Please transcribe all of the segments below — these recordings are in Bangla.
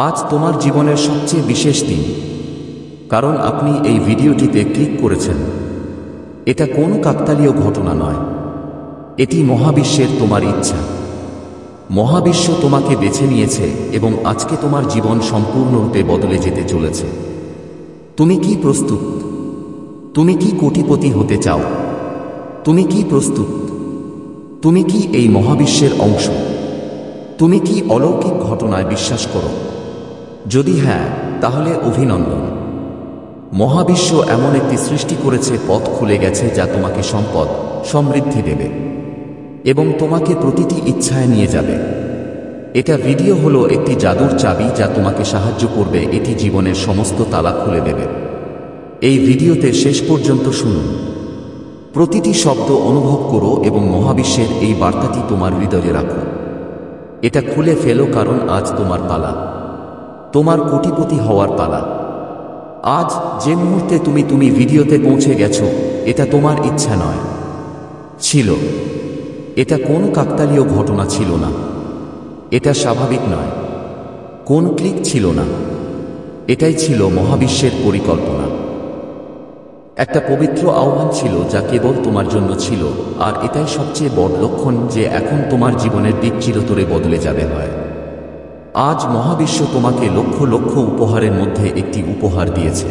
আজ তোমার জীবনের সবচেয়ে বিশেষ দিন, কারণ আপনি এই ভিডিওটিতে ক্লিক করেছেন। এটা কোনো কাকতালীয় ঘটনা নয়, এটি মহাবিশ্বের তোমার ইচ্ছা। মহাবিশ্ব তোমাকে বেছে নিয়েছে এবং আজকে তোমার জীবন সম্পূর্ণরূপে বদলে যেতে চলেছে। তুমি কি প্রস্তুত? তুমি কি কোটিপতি হতে চাও? তুমি কি প্রস্তুত? তুমি কি এই মহাবিশ্বের অংশ? তুমি কি অলৌকিক ঘটনায় বিশ্বাস করো? যদি হ্যাঁ, তাহলে অভিনন্দন। মহাবিশ্ব এমন একটি সৃষ্টি করেছে, পথ খুলে গেছে যা তোমাকে সম্পদ, সমৃদ্ধি দেবে এবং তোমাকে প্রতিটি ইচ্ছায় নিয়ে যাবে। এটা ভিডিও হলো একটি জাদুর চাবি যা তোমাকে সাহায্য করবে, এটি জীবনের সমস্ত তালা খুলে দেবে। এই ভিডিওতে শেষ পর্যন্ত শুনুন, প্রতিটি শব্দ অনুভব করো এবং মহাবিশ্বের এই বার্তাটি তোমার হৃদয়ে রাখো। এটা খুলে ফেলো, কারণ আজ তোমার পালা, তোমার কোটিপতি হওয়ার পালা। আজ যে মুহূর্তে তুমি ভিডিওতে পৌঁছে গেছো, এটা তোমার ইচ্ছা নয়, ছিল। এটা কোন কাকতালীয় ঘটনা ছিল না, এটা স্বাভাবিক নয়, কোন ক্লিক ছিল না, এটাই ছিল মহাবিশ্বের পরিকল্পনা। একটা পবিত্র আহ্বান ছিল যা কেবল তোমার জন্য ছিল, আর এটাই সবচেয়ে বড় লক্ষণ যে এখন তোমার জীবনের দিক চিরতরে বদলে যাবে। হয় আজ মহাবিশ্ব তোমাকে লক্ষ লক্ষ উপহারের মধ্যে একটি উপহার দিয়েছে।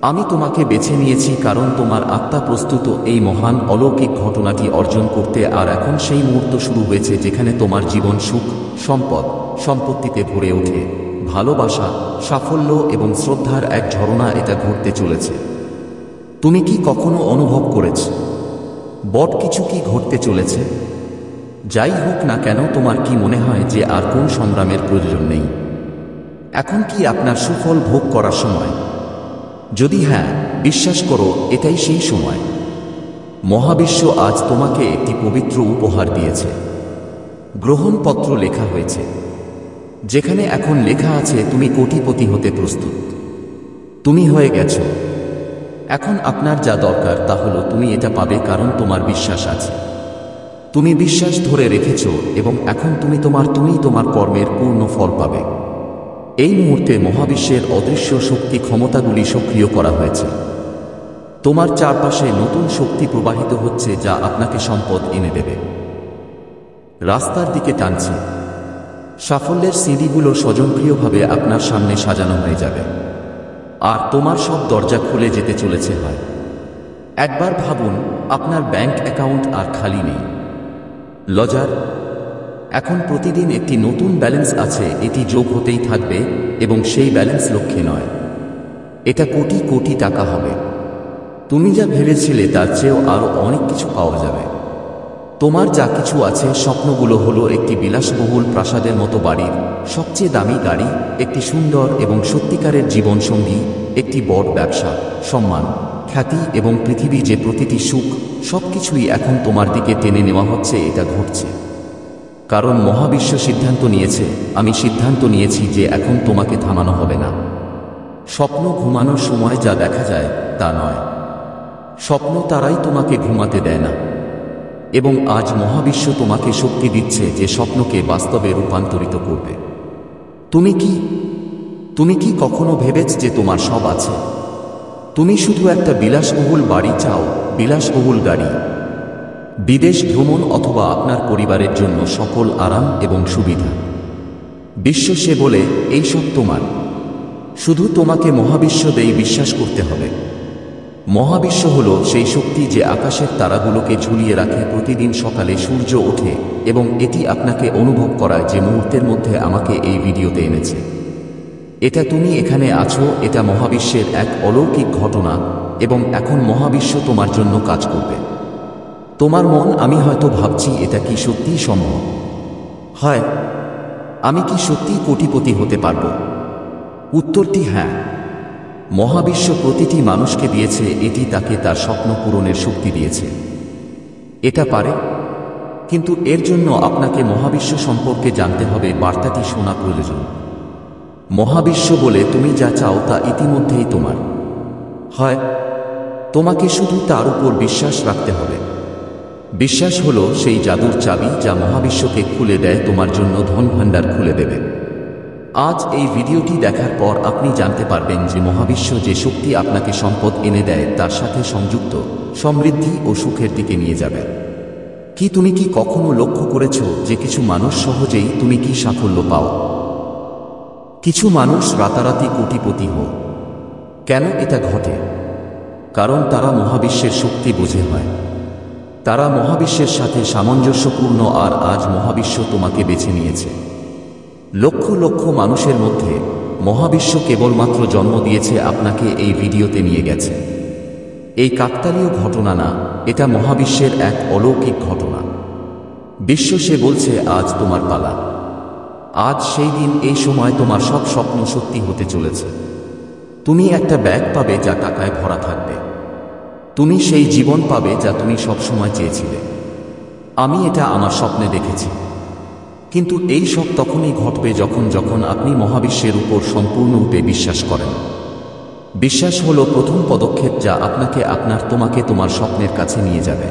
আমি তোমাকে বেছে নিয়েছি কারণ তোমার আত্মা প্রস্তুত এই মহান অলৌকিক ঘটনাটি অর্জন করতে। আর এখন সেই মুহূর্ত শুরু হয়েছে যেখানে তোমার জীবন সুখ, সম্পদ, সম্পত্তিতে ভরে ওঠে। ভালোবাসা, সাফল্য এবং শ্রদ্ধার এক ঝরনা এটা ঘটতে চলেছে। তুমি কি কখনো অনুভব করেছ বড় কিছু কি ঘটতে চলেছে? যাই হোক না কেন, তোমার কি মনে হয় যে আর কোন সংগ্রামের প্রয়োজন নেই? এখন কি আপনার সুফল ভোগ করার সময়? যদি হ্যাঁ, বিশ্বাস করো, এটাই সেই সময়। মহাবিশ্ব আজ তোমাকে একটি পবিত্র উপহার দিয়েছে। গ্রহণপত্র লেখা হয়েছে, যেখানে এখন লেখা আছে তুমি কোটিপতি হতে প্রস্তুত। তুমি হয়ে গেছো। এখন আপনার যা দরকার তা হলো তুমি এটা পাবে, কারণ তোমার বিশ্বাস আছে। তুমি বিশ্বাস ধরে রেখেছ এবং এখন তুমি তোমার কর্মের পূর্ণ ফল পাবে। এই মুহূর্তে মহাবিশ্বের অদৃশ্য শক্তি ক্ষমতাগুলি সক্রিয় করা হয়েছে। তোমার চারপাশে নতুন শক্তি প্রবাহিত হচ্ছে যা আপনাকে সম্পদ এনে দেবে। রাস্তার দিকে টানছে। সাফল্যের সিঁড়িগুলো স্বয়ংক্রিয়ভাবে আপনার সামনে সাজানো হয়ে যাবে, আর তোমার সব দরজা খুলে যেতে চলেছে। হয় একবার ভাবুন, আপনার ব্যাংক অ্যাকাউন্ট আর খালি নেই। লজার এখন প্রতিদিন একটি নতুন ব্যালেন্স আছে, এটি যোগ হতেই থাকবে এবং সেই ব্যালেন্স লক্ষ্যে নয়, এটা কোটি কোটি টাকা হবে। তুমি যা ভেবেছিলে তার চেয়েও আরও অনেক কিছু পাওয়া যাবে। তোমার যা কিছু আছে, স্বপ্নগুলো হলো একটি বিলাসবহুল প্রাসাদের মতো বাড়ির, সবচেয়ে দামি গাড়ি, একটি সুন্দর এবং সত্যিকারের জীবনসঙ্গী, একটি বড় ব্যবসা, সম্মান, খ্যাতি এবং পৃথিবী যে প্রতিটি সুখ, সবকিছুই এখন তোমার দিকে টেনে নেওয়া হচ্ছে। এটা ঘটছে কারণ মহাবিশ্ব সিদ্ধান্ত নিয়েছে। আমি সিদ্ধান্ত নিয়েছি যে এখন তোমাকে থামানো হবে না। স্বপ্ন ঘুমানোর সময় যা দেখা যায় তা নয়, স্বপ্ন তারাই তোমাকে ঘুমাতে দেয় না। এবং আজ মহাবিশ্ব তোমাকে শক্তি দিচ্ছে যে স্বপ্নকে বাস্তবে রূপান্তরিত করবে। তুমি কি কখনো ভেবেছ যে তোমার সব আছে? তুমি শুধু একটা বিলাসবহুল বাড়ি চাও, বিলাসবহুল গাড়ি, বিদেশ ভ্রমণ অথবা আপনার পরিবারের জন্য সকল আরাম এবং সুবিধা। বিশ্ব সে বলে এইসব তোমার, শুধু তোমাকে মহাবিশ্ব দেই বিশ্বাস করতে হবে। মহাবিশ্ব হল সেই শক্তি যে আকাশের তারাগুলোকে ঝুলিয়ে রাখে। প্রতিদিন সকালে সূর্য ওঠে এবং এটি আপনাকে অনুভব করায় যে মুহূর্তের মধ্যে আমাকে এই ভিডিওতে এনেছে। এটা তুমি এখানে আছো, এটা মহাবিশ্বের এক অলৌকিক ঘটনা এবং এখন মহাবিশ্ব তোমার জন্য কাজ করবে। তোমার মন, আমি হয়তো ভাবছি এটা কি সত্যিই সম্ভব? হয় আমি কি সত্যিই কোটিপতি হতে পারবো? উত্তরটি হ্যাঁ। মহাবিশ্ব প্রতিটি মানুষকে দিয়েছে, এটি তাকে তার স্বপ্ন পূরণের শক্তি দিয়েছে। এটা পারে, কিন্তু এর জন্য আপনাকে মহাবিশ্ব সম্পর্কে জানতে হবে। বার্তাটি শোনা প্রয়োজন। মহাবিশ্ব বলে তুমি যা চাও তা ইতিমধ্যেই তোমার। হয় তোমাকে শুধু তার উপর বিশ্বাস রাখতে হবে। বিশ্বাস হলো সেই জাদুর চাবি যা মহাবিশ্বকে খুলে দেয়, তোমার জন্য ধন ভাণ্ডার খুলে দেবে। আজ এই ভিডিওটি দেখার পর আপনি জানতে পারবেন যে মহাবিশ্ব যে শক্তি আপনাকে সম্পদ এনে দেয় তার সাথে সংযুক্ত সমৃদ্ধি ও সুখের দিকে নিয়ে যাবে। তুমি কি কখনো লক্ষ্য করেছ যে কিছু মানুষ সহজেই তুমি কি সাফল্য পাও? কিছু মানুষ রাতারাতি কোটিপতি হয়। কেন এটা ঘটে? কারণ তারা মহাবিশ্বের শক্তি বোঝে হয়। তারা মহাবিশ্বের সাথে সামঞ্জস্যপূর্ণ, আর আজ মহাবিশ্ব তোমাকে বেছে নিয়েছে। লক্ষ লক্ষ মানুষের মধ্যে মহাবিশ্ব কেবলমাত্র জন্ম দিয়েছে আপনাকে এই ভিডিওতে নিয়ে গেছে। এই কাকতালীয় ঘটনা না, এটা মহাবিশ্বের এক অলৌকিক ঘটনা। বিশ্ব সে বলছে আজ তোমার পালা। আজ সেই দিন, এই সময় তোমার সব স্বপ্ন সত্যি হতে চলেছে। তুমি একটা ব্যাগ পাবে যা টাকায় ভরা থাকবে। তুমি সেই জীবন পাবে যা তুমি সবসময় চেয়েছিলে। আমি এটা আমার স্বপ্নে দেখেছি। কিন্তু এই সব তখনই ঘটবে যখন আপনি মহাবিশ্বের উপর সম্পূর্ণরূপে বিশ্বাস করেন। বিশ্বাস হলো প্রথম পদক্ষেপ যা আপনাকে তোমার স্বপ্নের কাছে নিয়ে যাবে।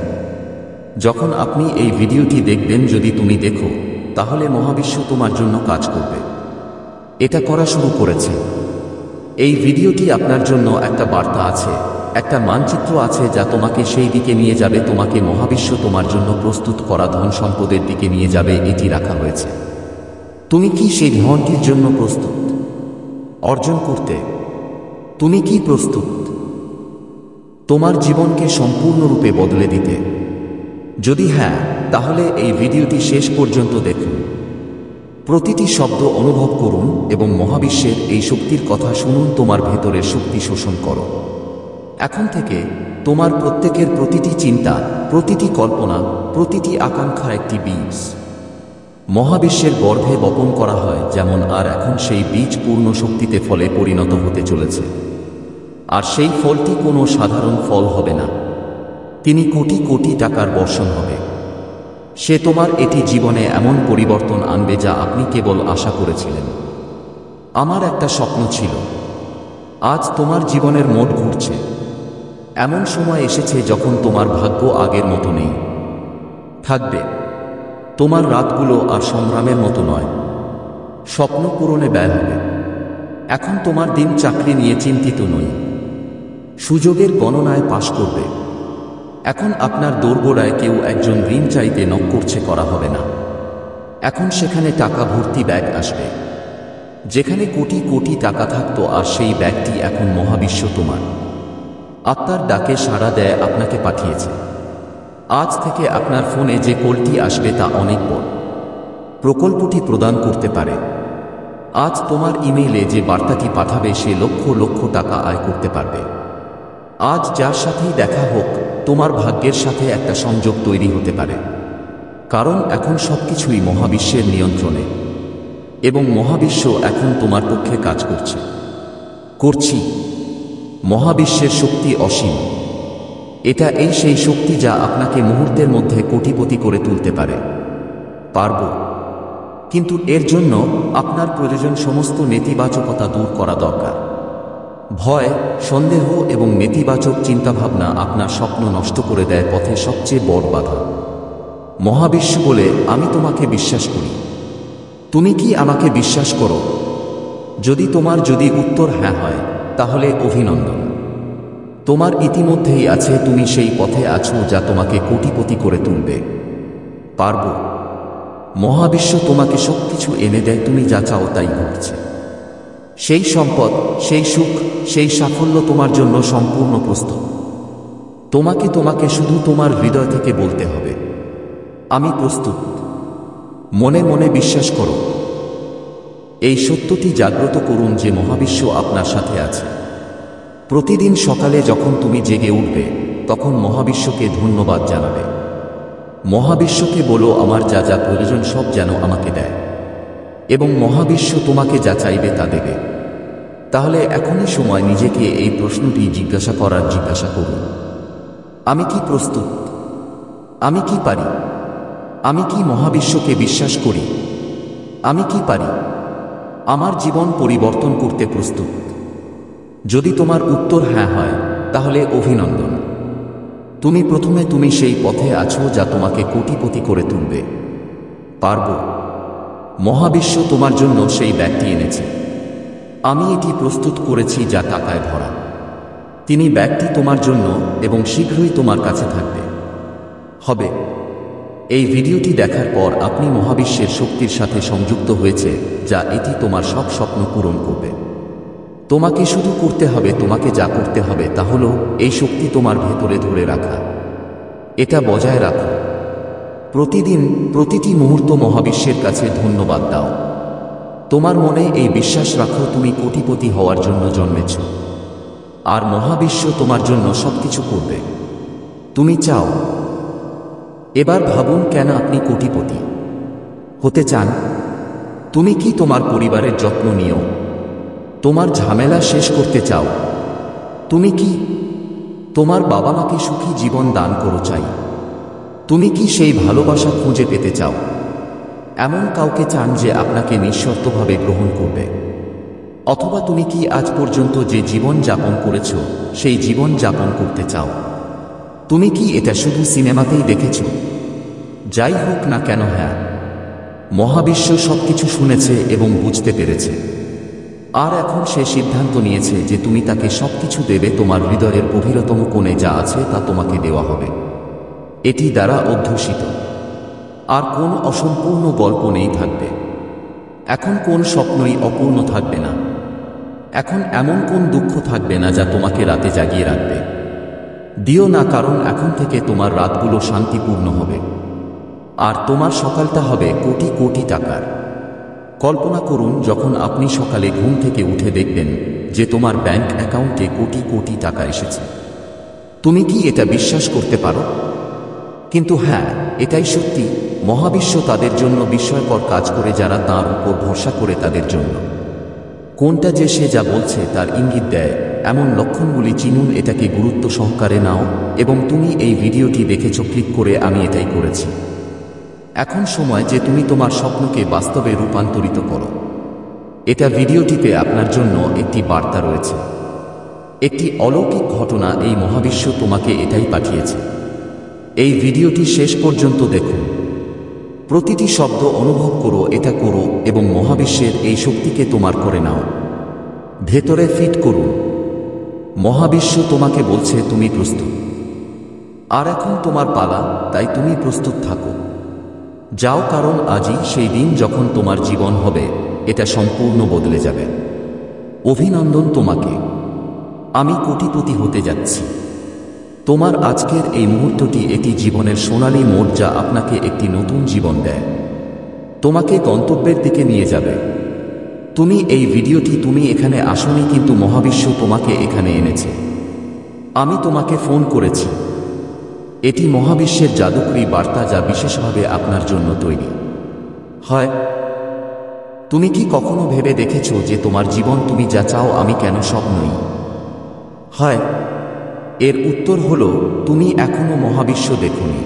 যখন আপনি এই ভিডিওটি দেখবেন, যদি তুমি দেখো, তাহলে মহাবিশ্ব তোমার জন্য কাজ করবে। এটা করা শুরু করেছে। এই ভিডিওটি আপনার জন্য একটা বার্তা আছে, একটা মানচিত্র আছে যা তোমাকে সেই দিকে নিয়ে যাবে। তোমাকে মহাবিশ্ব তোমার জন্য প্রস্তুত করা ধন সম্পদের দিকে নিয়ে যাবে, এটি রাখা হয়েছে। তুমি কি সেই ধনটির জন্য প্রস্তুত অর্জন করতে? তুমি কি প্রস্তুত তোমার জীবনকে সম্পূর্ণরূপে বদলে দিতে? যদি হ্যাঁ, তাহলে এই ভিডিওটি শেষ পর্যন্ত দেখুন। প্রতিটি শব্দ অনুভব করুন এবং মহাবিশ্বের এই শক্তির কথা শুনুন। তোমার ভেতরের শক্তি শোষণ করো। এখন থেকে তোমার প্রত্যেকের প্রতিটি চিন্তা, প্রতিটি কল্পনা, প্রতিটি আকাঙ্ক্ষা একটি বীজ মহাবিশ্বের গর্ভে বপন করা হয় যেমন, আর এখন সেই বীজ পূর্ণ শক্তিতে ফলে পরিণত হতে চলেছে। আর সেই ফলটি কোনো সাধারণ ফল হবে না। তিনি কোটি কোটি টাকার বর্ষণ হবে। সে তোমার এটি জীবনে এমন পরিবর্তন আনবে যা আপনি কেবল আশা করেছিলেন। আমার একটা স্বপ্ন ছিল। আজ তোমার জীবনের মোড় ঘুরছে। এমন সময় এসেছে যখন তোমার ভাগ্য আগের মতো নেই থাকবে। তোমার রাতগুলো আর সংগ্রামের মতো নয়, স্বপ্ন পূরণে ব্যয় হবে। এখন তোমার দিন চাকরি নিয়ে চিন্তিত নই, সুযোগের গণনায় পাশ করবে। এখন আপনার দোরগোড়ায় কেউ একজন ঋণ চাইতে নক করছে করা হবে না। এখন সেখানে টাকা ভর্তি ব্যাগ আসবে। যেখানে কোটি কোটি টাকা থাকতো, আর সেই ব্যাগটি এখন মহাবিশ্ব তোমার আত্মার ডাকে সাড়া দেয় আপনাকে পাঠিয়েছে। আজ থেকে আপনার ফোনে যে কলটি আসবে তা অনেক বড় প্রকল্পটি প্রদান করতে পারে। আজ তোমার ইমেইলে যে বার্তাটি পাঠাবে সে লক্ষ লক্ষ টাকা আয় করতে পারবে। আজ যার সাথেই দেখা হোক, তোমার ভাগ্যের সাথে একটা সংযোগ তৈরি হতে পারে। কারণ এখন সবকিছুই মহাবিশ্বের নিয়ন্ত্রণে, এবং মহাবিশ্ব এখন তোমার পক্ষে কাজ করছি। মহাবিশ্বের শক্তি অসীম। এটা সেই শক্তি যা আপনাকে মুহূর্তের মধ্যে কোটিপতি করে তুলতে পারে। কিন্তু এর জন্য আপনার প্রয়োজন সমস্ত নেতিবাচকতা দূর করা দরকার। ভয়, সন্দেহ এবং নেতিবাচক চিন্তাভাবনা আপনার স্বপ্ন নষ্ট করে দেয় পথে সবচেয়ে বড় বাধা। মহাবিশ্ব বলে, আমি তোমাকে বিশ্বাস করি। তুমি কি আমাকে বিশ্বাস করো? যদি উত্তর হ্যাঁ হয়, তাহলে অভিনন্দন। তোমার ইতিমধ্যেই আছে, তুমি সেই পথে আছো যা তোমাকে কোটিপতি করে তুলবে। মহাবিশ্ব তোমাকে সবকিছু এনে দেয়, তুমি যা চাও তাই ঘটছে। সেই সম্পদ, সেই সুখ, সেই সাফল্য তোমার জন্য সম্পূর্ণ প্রস্তুত। তোমাকে শুধু তোমার হৃদয় থেকে বলতে হবে, আমি প্রস্তুত। মনে মনে বিশ্বাস করো। এই সত্যটি জাগ্রত করুন যে মহাবিশ্ব আপনার সাথে আছে। প্রতিদিন সকালে যখন তুমি জেগে উঠবে, তখন মহাবিশ্বকে ধন্যবাদ জানাবে। মহাবিশ্বকে বলো, আমার যা যা প্রয়োজন সব যেন আমাকে দেয়, এবং মহাবিশ্ব তোমাকে যা চাইবে তা দেবে। তাহলে এখনই সময় নিজেকে এই প্রশ্নটি জিজ্ঞাসা করুন। আমি কি প্রস্তুত? আমি কি পারি? আমি কি মহাবিশ্বকে বিশ্বাস করি? আমি কি পারি আমার জীবন পরিবর্তন করতে প্রস্তুত? যদি তোমার উত্তর হ্যাঁ হয়, তাহলে অভিনন্দন। তুমি সেই পথে আছো যা তোমাকে কোটিপতি করে তুলবে। মহাবিশ্ব তোমার জন্য সেই ব্যাগটি এনেছে। আমি এটি প্রস্তুত করেছি যা টাকায় ভরা। তিনি ব্যাগটি তোমার জন্য এবং শীঘ্রই তোমার কাছে থাকবে। হবে। এই ভিডিওটি দেখার পর আপনি মহাবিশ্বের শক্তির সাথে সংযুক্ত হয়েছে, যা এটি তোমার সব স্বপ্ন পূরণ করবে। তোমাকে শুধু করতে হবে, তোমাকে যা করতে হবে তা হলো এই শক্তি তোমার ভেতরে ধরে রাখা। এটা বজায় রাখো। প্রতিদিন, প্রতিটি মুহূর্ত মহাবিশ্বের কাছে ধন্যবাদ দাও। তোমার মনে এই বিশ্বাস রাখো তুমি কোটিপতি হওয়ার জন্য জন্মেছ, আর মহাবিশ্ব তোমার জন্য সবকিছু করবে। তুমি চাও। এবার ভাবুন, কেন আপনি কোটিপতি হতে চান? তুমি কি তোমার পরিবারের যত্ন নিও? তোমার ঝামেলা শেষ করতে চাও? তুমি কি তোমার বাবা মাকে সুখী জীবন দান করো চাই? তুমি কি সেই ভালোবাসা খুঁজে পেতে চাও? এমন কাউকে চান যে আপনাকে নিঃশর্তভাবে গ্রহণ করবে? অথবা তুমি কি আজ পর্যন্ত যে জীবন যাপন করেছ সেই জীবন যাপন করতে চাও? তুমি কি এটা শুধু সিনেমাতেই দেখেছ? যাই হোক না কেন, হ্যাঁ, মহাবিশ্ব সবকিছু শুনেছে এবং বুঝতে পেরেছে। আর এখন সে সিদ্ধান্ত নিয়েছে যে তুমি তাকে সবকিছু দেবে। তোমার হৃদয়ের গভীরতম কোণে যা আছে তা তোমাকে দেওয়া হবে। এটি দ্বারা অধ্যুষিত। আর কোন অসম্পূর্ণ গল্প নেই থাকবে। এখন কোন স্বপ্নই অপূর্ণ থাকবে না। এখন এমন কোন দুঃখ থাকবে না যা তোমাকে রাতে জাগিয়ে রাখবে। দিও না, কারণ এখন থেকে তোমার রাতগুলো শান্তিপূর্ণ হবে, আর তোমার সকালটা হবে কোটি কোটি টাকার। কল্পনা করুন, যখন আপনি সকালে ঘুম থেকে উঠে দেখবেন যে তোমার ব্যাংক অ্যাকাউন্টে কোটি কোটি টাকা এসেছে। তুমি কি এটা বিশ্বাস করতে পারো? কিন্তু হ্যাঁ, এটাই সত্যি। মহাবিশ্ব তাদের জন্য বিস্ময়কর কাজ করে যারা তাঁর উপর ভরসা করে তাদের জন্য। কোনটা যে সে যা বলছে তার ইঙ্গিত দেয়, এমন লক্ষণগুলি চিনুন। এটাকে গুরুত্ব সহকারে নাও। এবং তুমি এই ভিডিওটি দেখেছ, ক্লিক করে আমি এটাই করেছি। এখন সময় যে তুমি তোমার স্বপ্নকে বাস্তবে রূপান্তরিত করো। এটা ভিডিওটিতে আপনার জন্য একটি বার্তা রয়েছে, একটি অলৌকিক ঘটনা। এই মহাবিশ্ব তোমাকে এটাই পাঠিয়েছে। এই ভিডিওটি শেষ পর্যন্ত দেখুন। প্রতিটি শব্দ অনুভব করো, এটা করো এবং মহাবিশ্বের এই শক্তিকে তোমার করে নাও। ভেতরে ফিট করুন। মহাবিশ্ব তোমাকে বলছে তুমি প্রস্তুত। আর এখন তোমার পালা, তাই তুমি প্রস্তুত থাকো। যাও, কারণ আজই সেই দিন যখন তোমার জীবন হবে এটা সম্পূর্ণ বদলে যাবে। অভিনন্দন তোমাকে। আমি কোটিপতি হতে যাচ্ছি। তোমার আজকের এই মুহূর্তটি এটি জীবনের সোনালী মোড়, যা আপনাকে একটি নতুন জীবন দেয়, তোমাকে গন্তব্যের দিকে নিয়ে যাবে। তুমি এই ভিডিওটি তুমি এখানে আসোনি, কিন্তু মহাবিশ্ব তোমাকে এখানে এনেছে। আমি তোমাকে ফোন করেছি। এটি মহাবিশ্বের জাদুকরী বার্তা, যা বিশেষভাবে আপনার জন্য তৈরি। হয় তুমি কি কখনো ভেবে দেখেছ যে তোমার জীবন তুমি যা চাও আমি কেন সব নই? হয় এর উত্তর হলো তুমি এখনো মহাবিশ্ব দেখোনি।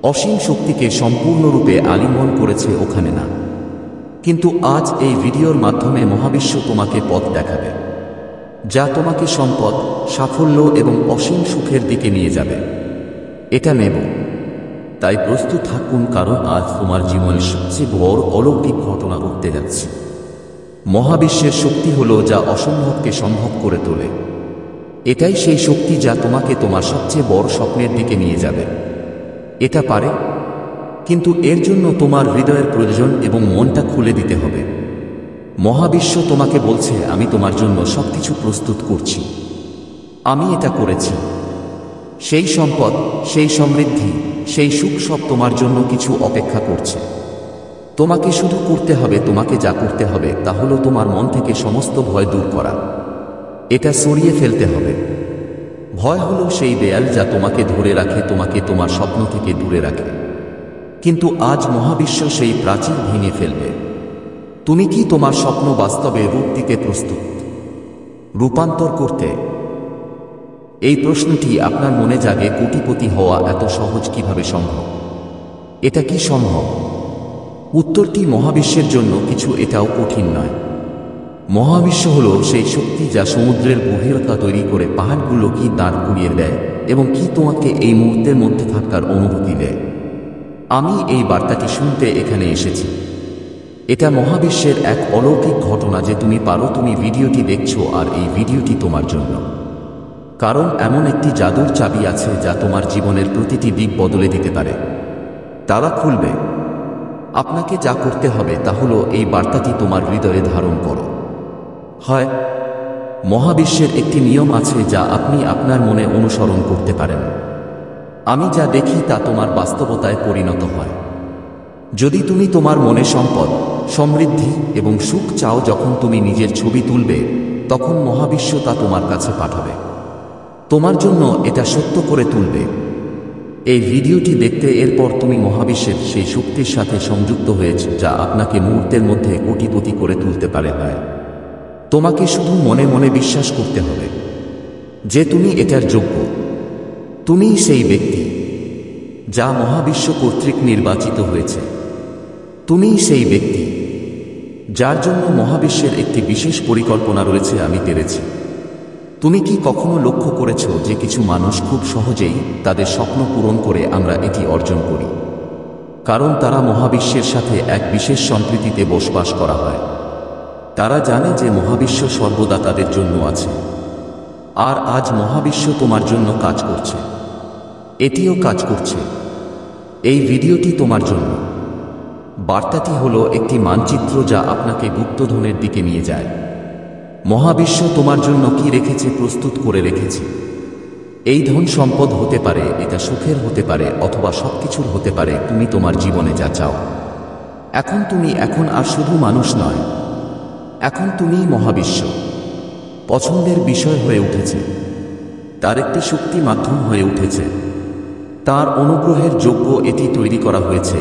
অসীম শক্তিকে সম্পূর্ণরূপে আলিঙ্গন করেছে ওখানে না। কিন্তু আজ এই ভিডিওর মাধ্যমে মহাবিশ্ব তোমাকে পথ দেখাবে, যা তোমাকে সম্পদ, সাফল্য এবং অসীম সুখের দিকে নিয়ে যাবে। এটা নেব। তাই প্রস্তুত থাকুন, কারণ আজ তোমার জীবনের সবচেয়ে বড় অলৌকিক ঘটনা ঘটতে যাচ্ছে। মহাবিশ্বের শক্তি হলো যা অসম্ভবকে সম্ভব করে তোলে। এটাই সেই শক্তি যা তোমাকে তোমার সবচেয়ে বড় স্বপ্নের দিকে নিয়ে যাবে। এটা পারে, কিন্তু এর জন্য তোমার হৃদয়ের প্রয়োজন এবং মনটা খুলে দিতে হবে। মহাবিশ্ব তোমাকে বলছে আমি তোমার জন্য সবকিছু প্রস্তুত করছি। আমি এটা করেছি। সেই সম্পদ, সেই সমৃদ্ধি, সেই সুখ সব তোমার জন্য কিছু অপেক্ষা করছে। তোমাকে শুধু করতে হবে, তোমাকে যা করতে হবে তা হলো তোমার মন থেকে সমস্ত ভয় দূর করা। এটা সরিয়ে ফেলতে হবে। ভয় হলো সেই দেয়াল যা তোমাকে ধরে রাখে, তোমাকে তোমার স্বপ্ন থেকে দূরে রাখে। কিন্তু আজ মহাবিশ্ব সেই প্রাচীর ভেঙে ফেলবে। তুমি কি তোমার স্বপ্ন বাস্তবে রূপ দিতে প্রস্তুত? রূপান্তর করতে? এই প্রশ্নটি আপনার মনে জাগে, কোটিপতি হওয়া এত সহজ কিভাবে সম্ভব? এটা কি সম্ভব? উত্তরটি মহাবিশ্বের জন্য কিছু এটাও কঠিন নয়। মহাবিশ্ব হলো সেই শক্তি যা সমুদ্রের গভীরতা তৈরি করে পাহাড়গুলো কি দাঁড় করিয়ে দেয় এবং কি তোমাকে এই মুহূর্তের মধ্যে থাকার অনুভূতি দেয়। আমি এই বার্তাটি শুনতে এখানে এসেছি। এটা মহাবিশ্বের এক অলৌকিক ঘটনা যে তুমি পারো। তুমি ভিডিওটি দেখছো আর এই ভিডিওটি তোমার জন্য, কারণ এমন একটি জাদুর চাবি আছে যা তোমার জীবনের প্রতিটি দিক বদলে দিতে পারে। তালা খুলবে। আপনাকে যা করতে হবে তা হলো এই বার্তাটি তোমার হৃদয়ে ধারণ করো। হয় মহাবিশ্বের একটি নিয়ম আছে যা আপনি আপনার মনে অনুসরণ করতে পারেন। আমি যা দেখি তা তোমার বাস্তবতায় পরিণত হয়। যদি তুমি তোমার মনে সম্পদ, সমৃদ্ধি এবং সুখ চাও, যখন তুমি নিজের ছবি তুলবে তখন মহাবিশ্ব তা তোমার কাছে পাঠাবে। তোমার জন্য এটা সত্য করে তুলবে। এই ভিডিওটি দেখতে এরপর তুমি মহাবিশ্বের সেই শক্তির সাথে সংযুক্ত হয়েছে যা আপনাকে মুহূর্তের মধ্যে কোটিপতি করে তুলতে পারে। হয় তোমাকে শুধু মনে মনে বিশ্বাস করতে হবে যে তুমি এটার যোগ্য। তুমিই সেই ব্যক্তি যা মহাবিশ্ব কর্তৃক নির্বাচিত হয়েছে। তুমিই সেই ব্যক্তি যার জন্য মহাবিশ্বের একটি বিশেষ পরিকল্পনা রয়েছে। আমি পেরেছি। তুমি কি কখনো লক্ষ্য করেছো যে কিছু মানুষ খুব সহজেই তাদের স্বপ্ন পূরণ করে? আমরা এটি অর্জন করি কারণ তারা মহাবিশ্বের সাথে এক বিশেষ সম্প্রীতিতে বসবাস করা হয়। তারা জানে যে মহাবিশ্ব সর্বদা তাদের জন্য আছে। আর আজ মহাবিশ্ব তোমার জন্য কাজ করছে। এটিও কাজ করছে। এই ভিডিওটি তোমার জন্য। বার্তাটি হলো একটি মানচিত্র যা আপনাকে গুপ্তধনের দিকে নিয়ে যায়। মহাবিশ্ব তোমার জন্য কি রেখেছে প্রস্তুত করে রেখেছে। এই ধন সম্পদ হতে পারে, এটা সুখের হতে পারে, অথবা সবকিছুর হতে পারে। তুমি তোমার জীবনে যা চাও। এখন আর শুধু মানুষ নয়, এখন তুমিই মহাবিশ্ব পছন্দের বিষয় হয়ে উঠেছে। তার একটি শক্তি মাধ্যম হয়ে উঠেছে। তার অনুগ্রহের যোগ্য এটি তৈরি করা হয়েছে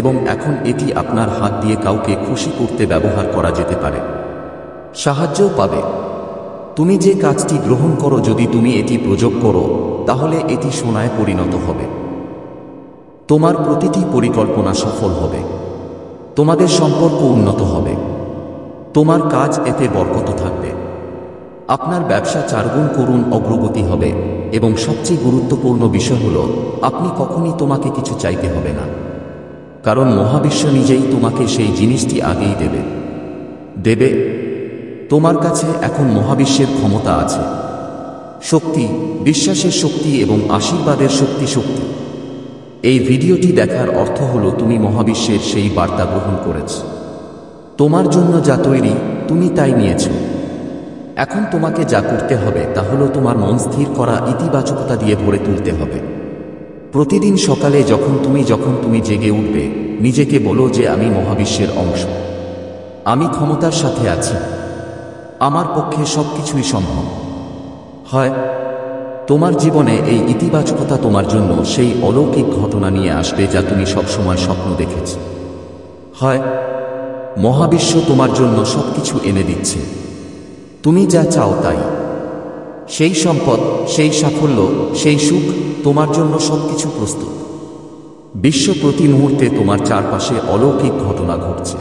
এবং এখন এটি আপনার হাত দিয়ে কাউকে খুশি করতে ব্যবহার করা যেতে পারে। সাহায্যও পাবে। তুমি যে কাজটি গ্রহণ করো, যদি তুমি এটি প্রয়োগ করো তাহলে এটি সোনায় পরিণত হবে। তোমার প্রতিটি পরিকল্পনা সফল হবে। তোমাদের সম্পর্ক উন্নত হবে। তোমার কাজ এতে বরকত থাকবে। আপনার ব্যবসা 4 গুণ করুন অগ্রগতি হবে। এবং সবচেয়ে গুরুত্বপূর্ণ বিষয় হলো আপনি কখনই তোমাকে কিছু চাইতে হবে না, কারণ মহাবিশ্ব নিজেই তোমাকে সেই জিনিসটি আগেই দেবে। তোমার কাছে এখন মহাবিশ্বের ক্ষমতা আছে। শক্তি, বিশ্বাসের শক্তি এবং আশীর্বাদের শক্তি। এই ভিডিওটি দেখার অর্থ হলো তুমি মহাবিশ্বের সেই বার্তা গ্রহণ করেছ। তোমার জন্য যা তৈরি তুমি তাই নিয়েছ। এখন তোমাকে যা করতে হবে তা হলো তোমার মন স্থির করা, ইতিবাচকতা দিয়ে ভরে তুলতে হবে। প্রতিদিন সকালে যখন তুমি জেগে উঠবে, নিজেকে বলো যে আমি মহাবিশ্বের অংশ। আমি ক্ষমতার সাথে আছি। আমার পক্ষে সবকিছুই সম্ভব। হয় তোমার জীবনে এই ইতিবাচকতা তোমার জন্য সেই অলৌকিক ঘটনা নিয়ে আসবে যা তুমি সবসময় স্বপ্ন দেখেছ। হয় মহাবিশ্ব তোমার জন্য সবকিছু এনে দিচ্ছে। তুমি যা চাও তাই। সেই সম্পদ, সেই সাফল্য, সেই সুখ তোমার জন্য সবকিছু প্রস্তুত। বিশ্ব প্রতি মুহূর্তে তোমার চারপাশে অলৌকিক ঘটনা ঘটছে।